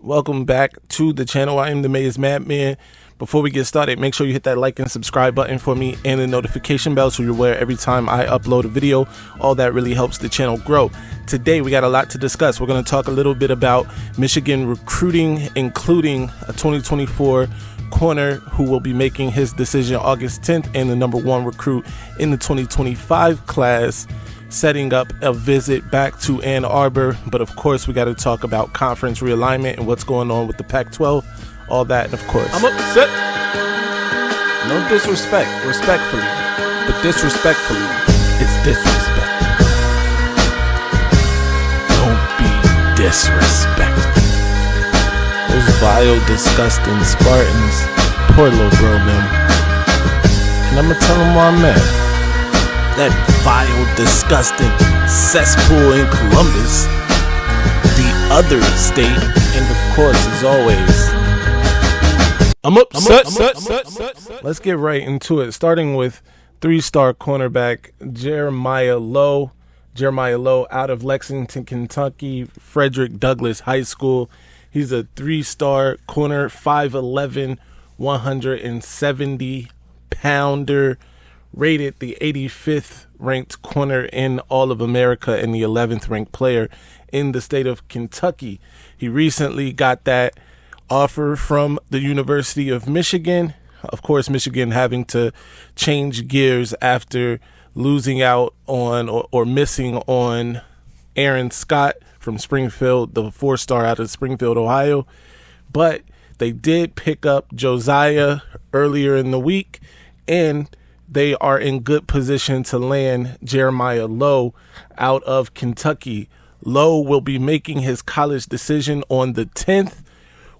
Welcome back to the channel. I am the Maize Madman. Before we get started, make sure you hit that like and subscribe button for me and the notification bell so you're aware every time I upload a video. All that really helps the channel grow. Today we got a lot to discuss. We're going to talk a little bit about Michigan recruiting, including a 2024 corner who will be making his decision August 10th and the number one recruit in the 2025 class setting up a visit back to Ann Arbor. But of course we got to talk about conference realignment and what's going on with the Pac-12, all that, and of course I'm upset. no disrespect, respectfully, but disrespectfully it's disrespect. Don't be disrespectful. Those vile, disgusting Spartans, poor little bro them. And I'ma tell them why I'm mad. That vile, disgusting cesspool in Columbus, the other state, and of course, as always, I'm upset. Let's get right into it, starting with three-star cornerback Jeremiah Lowe. Jeremiah Lowe out of Lexington, Kentucky, Frederick Douglass High School. He's a three-star corner, 5'11", 170-pounder, rated the 85th ranked corner in all of America and the 11th ranked player in the state of Kentucky. He recently got that offer from the University of Michigan. Of course, Michigan having to change gears after losing out on or missing on Aaron Scott from Springfield, the four-star out of Springfield, Ohio. But they did pick up Josiah earlier in the week, and they are in good position to land Jeremiah Lowe out of Kentucky. Lowe will be making his college decision on the 10th.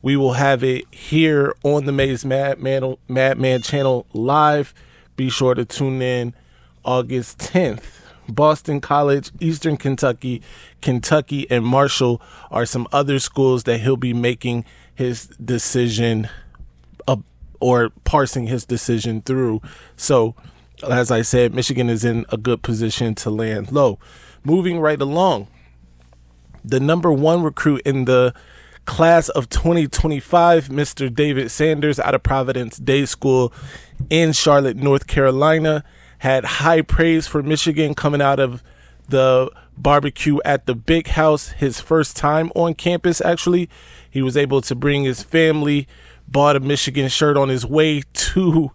We will have it here on the Maize Madman channel live. Be sure to tune in August 10th. Boston College, Eastern Kentucky, Kentucky, and Marshall are some other schools that he'll be making his decision or parsing his decision through. So, as I said, Michigan is in a good position to land Lowe. Moving right along, the number one recruit in the class of 2025, Mr. David Sanders out of Providence Day School in Charlotte, North Carolina, had high praise for Michigan coming out of the barbecue at the Big House. His first time on campus, actually. He was able to bring his family, bought a Michigan shirt on his way to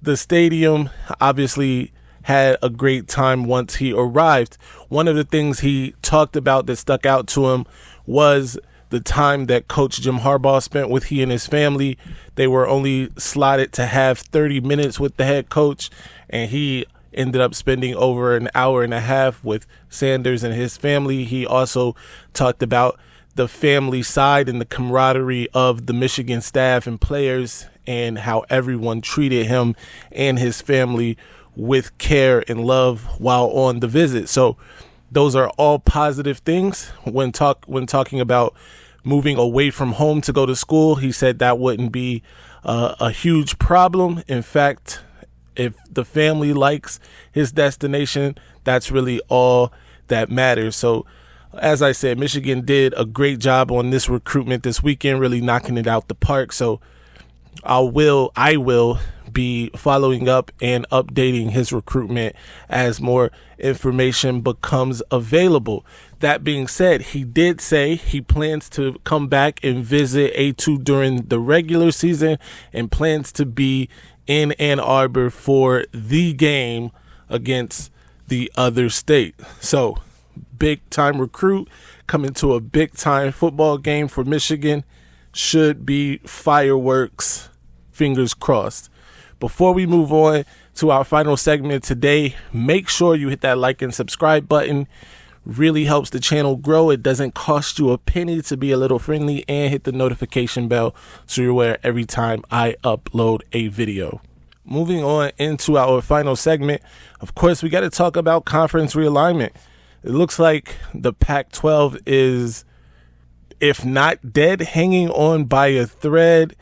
the stadium. Obviously had a great time once he arrived. One of the things he talked about that stuck out to him was the time that Coach Jim Harbaugh spent with he and his family. They were only slotted to have 30 minutes with the head coach, and he ended up spending over an hour and a half with Sanders and his family. He also talked about the family side and the camaraderie of the Michigan staff and players and how everyone treated him and his family with care and love while on the visit. So those are all positive things. When talking about moving away from home to go to school, he said that wouldn't be a huge problem. In fact, if the family likes his destination, that's really all that matters. So as I said, Michigan did a great job on this recruitment this weekend, really knocking it out the park. So I will be following up and updating his recruitment as more information becomes available. That being said, he did say he plans to come back and visit A2 during the regular season and plans to be in Ann Arbor for the game against the other state. So, big time recruit coming to a big time football game for Michigan. Should be fireworks, fingers crossed. Before we move on to our final segment today, make sure you hit that like and subscribe button. Really helps the channel grow. It doesn't cost you a penny to be a little friendly, and hit the notification bell so you're aware every time I upload a video. Moving on into our final segment, of course, we got to talk about conference realignment. It looks like the Pac-12 is, if not dead, hanging on by a thread.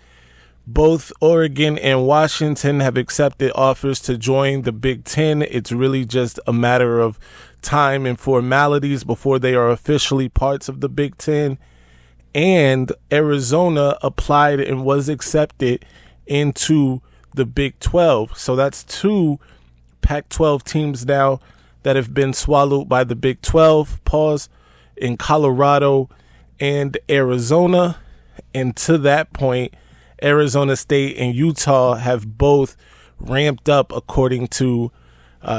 Both Oregon and Washington have accepted offers to join the Big Ten. It's really just a matter of time and formalities before they are officially parts of the Big Ten. and Arizona applied and was accepted into the Big 12. So that's 2 Pac-12 teams now that have been swallowed by the Big 12, in Colorado and Arizona. And to that point, Arizona State and Utah have both ramped up, according to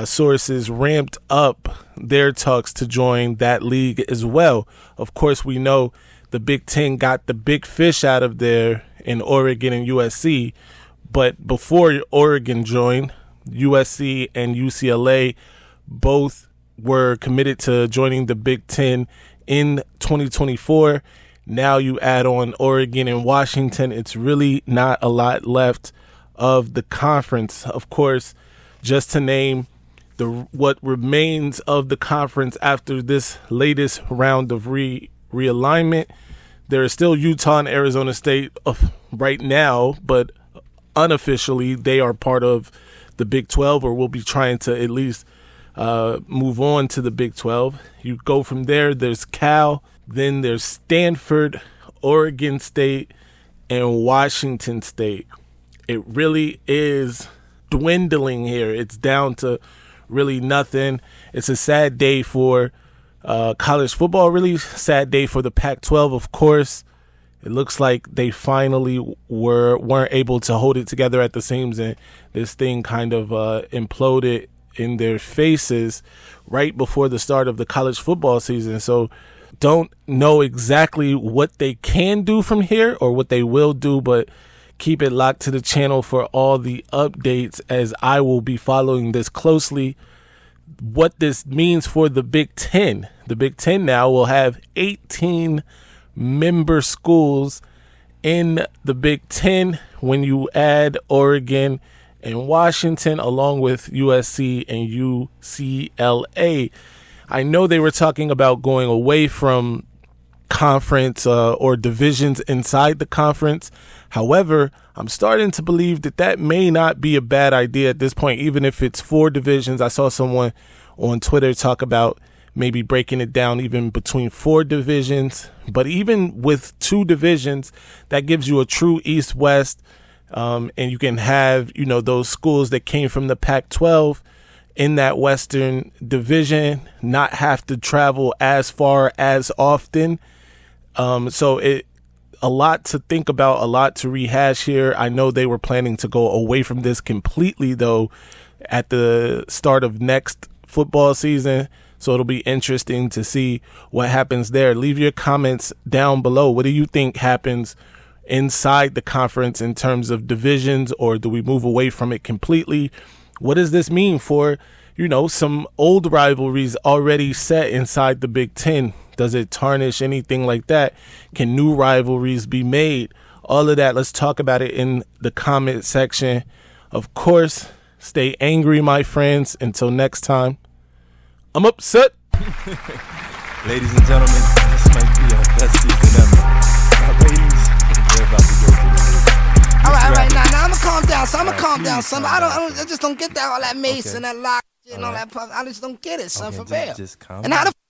sources, ramped up their talks to join that league as well. Of course, we know the Big Ten got the big fish out of there in Oregon and USC. But before Oregon joined, USC and UCLA both were committed to joining the Big Ten in 2024. Now you add on Oregon and Washington. It's really not a lot left of the conference. Of course, just to name what remains of the conference after this latest round of realignment, there is still Utah and Arizona State right now, but unofficially they are part of the Big 12, or will be trying to at least move on to the Big 12. You go from there, there's Cal, then there's Stanford, Oregon State, and Washington State. It really is dwindling here. It's down to really nothing. It's a sad day for college football, really sad day for the Pac-12, of course. It looks like they finally weren't able to hold it together at the seams, and this thing kind of imploded in their faces right before the start of the college football season. So don't know exactly what they can do from here or what they will do, but keep it locked to the channel for all the updates, as I will be following this closely. What this means for the Big Ten. The Big Ten now will have 18 member schools in the Big Ten when you add Oregon and Washington, along with USC and UCLA. I know they were talking about going away from conference or divisions inside the conference. However, I'm starting to believe that may not be a bad idea at this point, even if it's 4 divisions. I saw someone on Twitter talk about maybe breaking it down even between 4 divisions. But even with 2 divisions, that gives you a true East-West. And you can have, those schools that came from the Pac-12 in that Western division not have to travel as far as often. So a lot to think about, a lot to rehash here. I know they were planning to go away from this completely, though, at the start of next football season. So it'll be interesting to see what happens there. Leave your comments down below. What do you think happens inside the conference in terms of divisions, or do we move away from it completely? What does this mean for, some old rivalries already set inside the Big Ten? Does it tarnish anything like that? Can new rivalries be made? All of that, let's talk about it in the comment section. Of course, stay angry, my friends. Until next time, I'm upset. Ladies and gentlemen, this might be our best season ever. Our ratings, they're about to go through the roof. All right, now I'm gonna calm down. So I'm gonna calm down, son. I just don't get that all that Maize and that lock and all that. I just don't get it, son, for real. Just calm and how down. the